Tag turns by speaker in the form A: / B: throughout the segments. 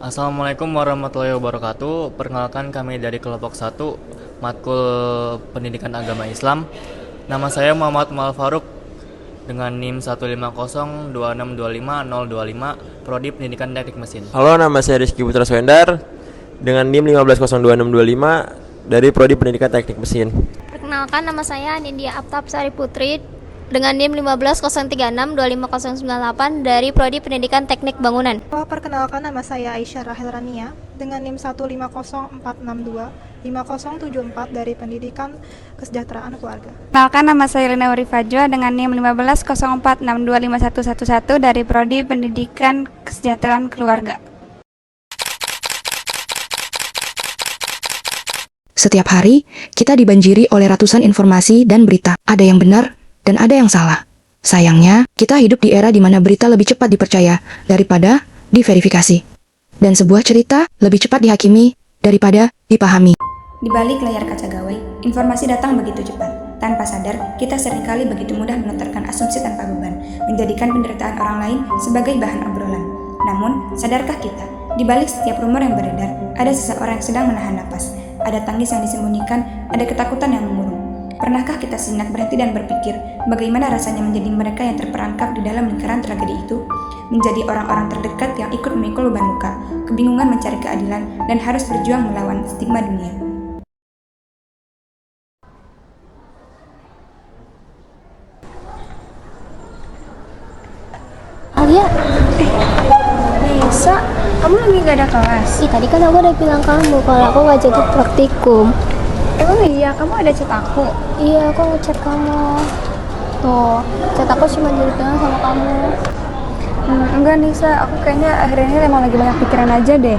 A: Assalamualaikum warahmatullahi wabarakatuh. Perkenalkan kami dari kelompok 1 Matkul Pendidikan Agama Islam. Nama saya Muhammad Mal Faruk dengan NIM 15026250025 Prodi Pendidikan Teknik Mesin.
B: Halo, nama saya Rizky Putra Swendar dengan NIM 1502625 dari Prodi Pendidikan Teknik Mesin.
C: Perkenalkan, nama saya Nindya Aptab Sari Putri dengan NIM 15036250098 dari Prodi Pendidikan Teknik Bangunan.
D: Perkenalkan, nama saya Aisyah Rahel Rania dengan NIM 15004625074 dari Pendidikan Kesejahteraan Keluarga.
E: Perkenalkan, nama saya Lina Urifajwa dengan NIM 15046251111 dari Prodi Pendidikan Kesejahteraan Keluarga.
F: Setiap hari, kita dibanjiri oleh ratusan informasi dan berita. Ada yang benar dan ada yang salah. Sayangnya, kita hidup di era di mana berita lebih cepat dipercaya daripada diverifikasi. Dan sebuah cerita lebih cepat dihakimi daripada dipahami.
G: Di balik layar kaca gawai, informasi datang begitu cepat. Tanpa sadar, kita seringkali begitu mudah melontarkan asumsi tanpa beban, menjadikan penderitaan orang lain sebagai bahan obrolan. Namun, sadarkah kita, di balik setiap rumor yang beredar, ada seseorang yang sedang menahan napas, ada tangis yang disembunyikan, ada ketakutan yang mengurung. Pernahkah kita sejenak berhenti dan berpikir bagaimana rasanya menjadi mereka yang terperangkap di dalam lingkaran tragedi itu? Menjadi orang-orang terdekat yang ikut memikul beban luka, kebingungan mencari keadilan, dan harus berjuang melawan stigma dunia.
C: Alia,
E: Nisa, kamu lagi gak ada kelas?
C: tadi kan aku udah bilang kamu kalau aku nggak jadi praktikum.
E: Emang iya, kamu ada chat aku?
C: Iya, aku ngechat kamu. Tuh, chat aku cuma dibilang sama kamu.
E: Enggak Nisa, aku kayaknya akhir-akhir emang lagi banyak pikiran aja deh.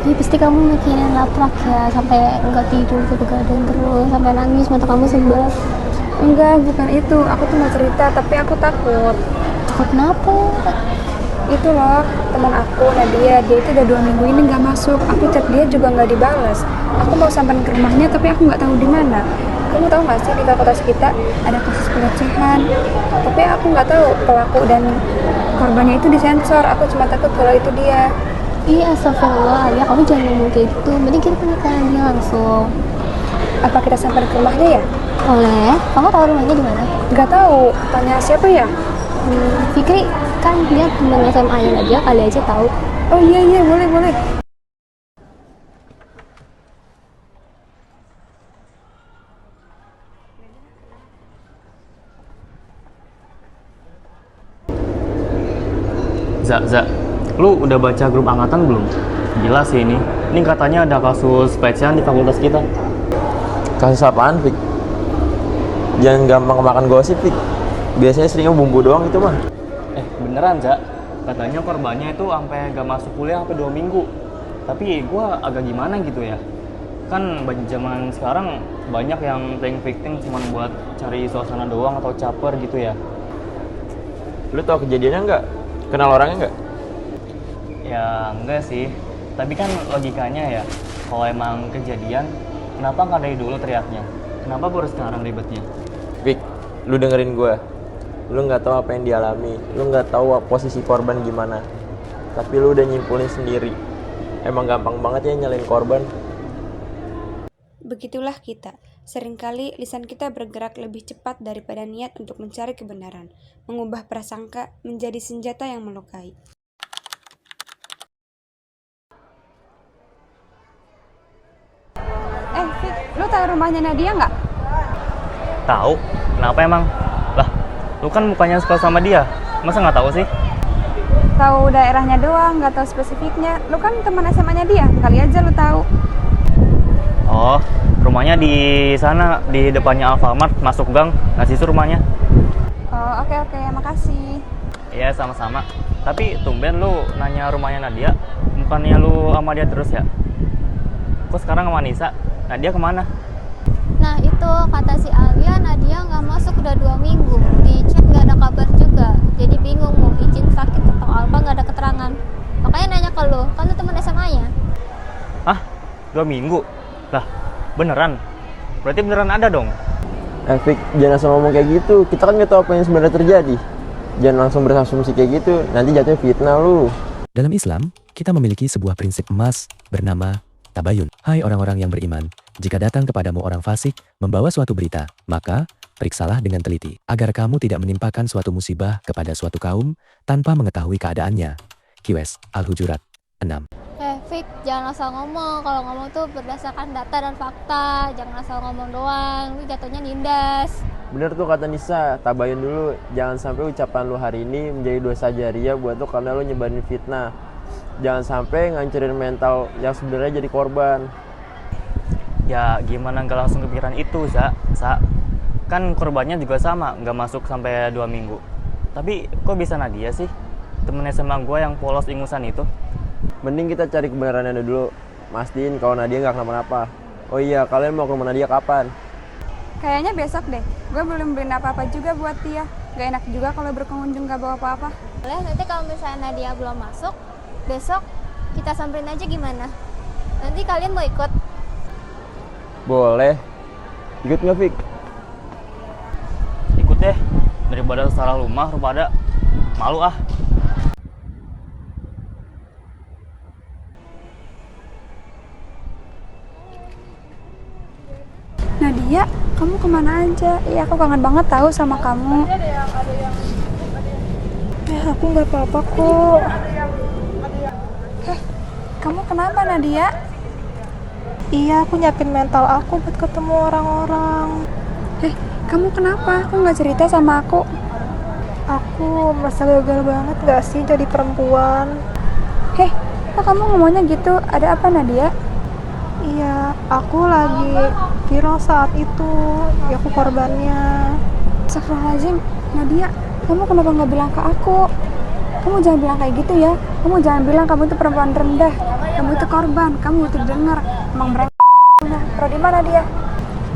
C: Iya, pasti kamu mikirin laprak ya, sampai nggak tidur, begadang terus, sampai nangis, mata kamu sebab.
E: Enggak, bukan itu. Aku tuh mau cerita, tapi aku takut.
C: Takut kenapa?
E: Itu loh, teman aku, Nadia, dia itu udah 2 minggu ini nggak masuk. Aku chat dia juga nggak dibalas. Aku mau samperin ke rumahnya, tapi aku nggak tahu di mana. Kamu tahu nggak sih di fakultas kita ada kasus pelecehan? Tapi aku nggak tahu pelaku dan korbannya itu disensor. Aku cuma takut kalau itu dia.
C: Iya, astagfirullah, Alia, kamu jangan ngomong kayak gitu. Mending kita pernikahan dia langsung.
E: Apa kita samperin ke rumahnya ya?
C: Boleh? Kamu tahu rumahnya di mana?
E: Nggak tahu. Tanya siapa ya?
C: Fikri, kan dia teman SMA-nya aja, kali aja tahu.
E: Oh iya, boleh.
A: Za, lu udah baca grup angkatan belum? Gila sih ini. Ini katanya ada kasus pelecehan di fakultas kita.
B: Kasus apaan, Fik? Jangan gampang makan gosip, Fik. Biasanya seringnya bumbu doang itu mah.
A: Beneran, Za. Katanya korbannya itu sampai gak masuk kuliah sampai 2 minggu. Tapi gua agak gimana gitu ya. Kan zaman sekarang banyak yang playing victim cuma buat cari suasana doang atau caper gitu ya.
B: Lu tau kejadiannya nggak? Kenal orangnya nggak?
A: Ya enggak sih. Tapi kan logikanya ya, kalau emang kejadian, kenapa nggak dari dulu teriaknya? Kenapa baru sekarang ribetnya?
B: Fik, lu dengerin gue. Lu nggak tahu apa yang dialami, lu nggak tahu posisi korban gimana. Tapi lu udah nyimpulin sendiri. Emang gampang banget ya nyalain korban.
G: Begitulah kita. Seringkali lisan kita bergerak lebih cepat daripada niat untuk mencari kebenaran, mengubah prasangka menjadi senjata yang melukai.
E: Fik, lu tahu rumahnya Nadia nggak?
A: Tahu? Kenapa emang? Lah, lu kan mukanya suka sama dia. Masa nggak tahu sih?
E: Tahu daerahnya doang, nggak tahu spesifiknya. Lu kan teman SMA-nya dia, kali aja lu tahu.
A: Oh, rumahnya di sana, di depannya Alfamart, masuk gang. Nah, situ rumahnya.
E: Oh, oke, makasih.
A: Iya, sama-sama. Tapi tumben lu nanya rumahnya Nadia. Bukannya lu sama dia terus ya? Kok sekarang sama Nisa? Nadia kemana?
C: Nah itu kata si Alia, Nadia nggak masuk udah 2 minggu. Di chat nggak ada kabar juga. Jadi bingung mau izin sakit atau apa, nggak ada keterangan. Makanya nanya ke lu, kan lu teman SMA-nya.
A: Hah? 2 minggu? Lah, beneran? Berarti beneran ada dong?
B: Fik, jangan langsung ngomong kayak gitu. Kita kan nggak tahu apa yang sebenarnya terjadi. Jangan langsung berasumsi kayak gitu. Nanti jatuhnya fitnah lu.
H: Dalam Islam, Kita memiliki sebuah prinsip emas bernama tabayun. Hai orang-orang yang beriman, jika datang kepadamu orang fasik membawa suatu berita, maka periksalah dengan teliti, agar kamu tidak menimpakan suatu musibah kepada suatu kaum tanpa mengetahui keadaannya. QS Al-Hujurat 6.
C: Fik, jangan asal ngomong. Kalau ngomong tuh berdasarkan data dan fakta. Jangan asal ngomong doang. Lu jatuhnya nindas.
B: Bener tuh kata Nisa, tabayun dulu. Jangan sampai ucapan lu hari ini menjadi dosa jariah buat lu karena lu nyebarin fitnah. Jangan sampai ngancurin mental yang sebenarnya jadi korban.
A: Ya gimana nggak langsung kepikiran itu, Sa? Kan korbannya juga sama, nggak masuk sampai 2 minggu. Tapi kok bisa Nadia sih? Temen SMA gue yang polos ingusan itu.
B: Mending kita cari kebenarannya dulu. Mastiin kalau Nadia nggak kenapa-napa. Oh iya, kalian mau ke rumah Nadia kapan?
E: Kayaknya besok deh. Gue belum beliin apa-apa juga buat dia. Gak enak juga kalau berpengunjung gak bawa apa-apa.
C: Boleh, nanti kalau misalnya Nadia belum masuk, besok kita samperin aja gimana? Nanti kalian mau ikut?
B: Boleh. Ikut nggak, Fik?
A: Ikut deh, daripada salah rumah, pada malu ah.
E: Nadia, kamu kemana aja? Iya, aku kangen banget tahu sama kamu.
D: Aku nggak apa-apa kok.
E: Kamu kenapa, Nadia?
D: Iya, aku nyiapin mental aku buat ketemu orang-orang.
E: Kamu kenapa? Aku nggak cerita sama aku.
D: Aku merasa gagal banget gak sih jadi perempuan?
E: Kok kamu ngomongnya gitu? Ada apa, Nadia?
D: Iya, aku lagi viral saat itu. Ya, aku korbannya.
E: Astagfirullahaladzim, Nadia, kamu kenapa nggak bilang ke aku? Kamu jangan bilang kayak gitu ya. Kamu jangan bilang kamu itu perempuan rendah. Kamu itu korban, kamu itu dengar. Emang mereka Pro di mana dia?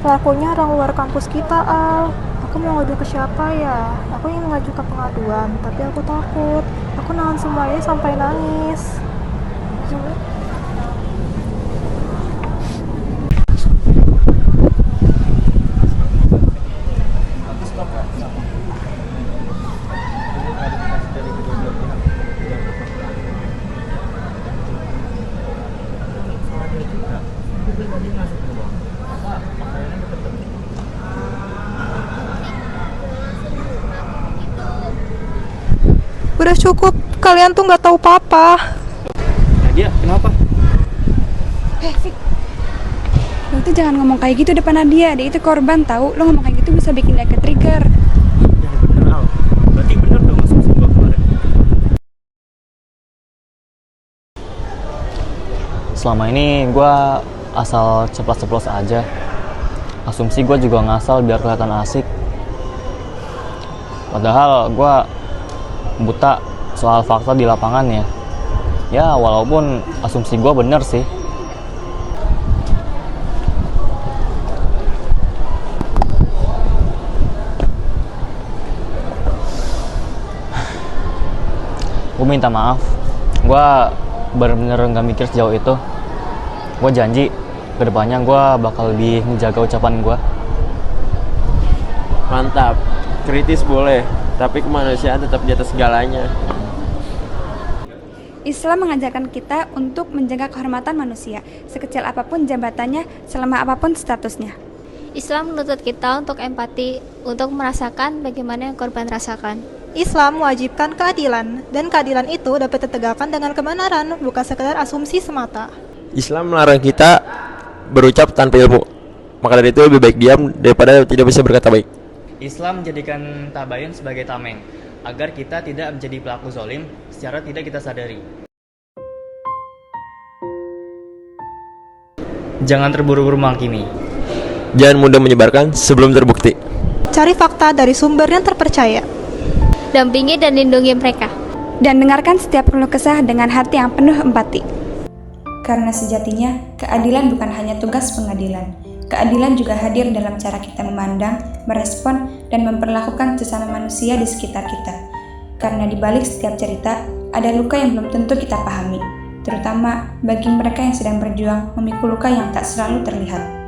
D: Pelakunya orang luar kampus kita, Al. Aku mau ngadu ke siapa ya? Aku ingin ngaju ke pengaduan, tapi aku takut. Aku nahan semuanya sampai nangis. Udah cukup, kalian tuh nggak tahu apa-apa.
A: Nadia, kenapa?
E: Fik, lo tuh jangan ngomong kayak gitu depan Nadia. Dia itu korban tahu. Lo ngomong kayak gitu bisa bikin dia ke-trigger.
A: Ya bener, Al. Berarti bener dong asumsi gue kemarin. Selama ini gue asal ceplos-ceplos aja. Asumsi gue juga ngasal biar kelihatan asik. Padahal gue buta soal fakta di lapangan ya. Ya walaupun asumsi gue bener sih. Gue minta maaf. Gue bener-bener gak mikir sejauh itu. Gue janji kedepannya gue bakal lebih menjaga ucapan gue.
B: Mantap. Kritis boleh, tapi kemanusiaan tetap di atas segalanya.
E: Islam mengajarkan kita untuk menjaga kehormatan manusia, sekecil apapun jabatannya, selemah apapun statusnya.
C: Islam menuntut kita untuk empati, untuk merasakan bagaimana yang korban rasakan.
D: Islam mewajibkan keadilan, dan keadilan itu dapat ditegakkan dengan kebenaran, bukan sekedar asumsi semata.
B: Islam melarang kita berucap tanpa ilmu. Maka dari itu lebih baik diam daripada tidak bisa berkata baik.
A: Islam menjadikan tabayun sebagai tameng, agar kita tidak menjadi pelaku zalim secara tidak kita sadari. Jangan terburu-buru menghakimi.
B: Jangan mudah menyebarkan sebelum terbukti.
D: Cari fakta dari sumber yang terpercaya.
C: Dampingi dan lindungi mereka.
E: Dan dengarkan setiap keluh kesah dengan hati yang penuh empati.
G: Karena sejatinya, keadilan bukan hanya tugas pengadilan. Keadilan juga hadir dalam cara kita memandang, merespon, dan memperlakukan sesama manusia di sekitar kita. Karena di balik setiap cerita, ada luka yang belum tentu kita pahami, terutama bagi mereka yang sedang berjuang memikul luka yang tak selalu terlihat.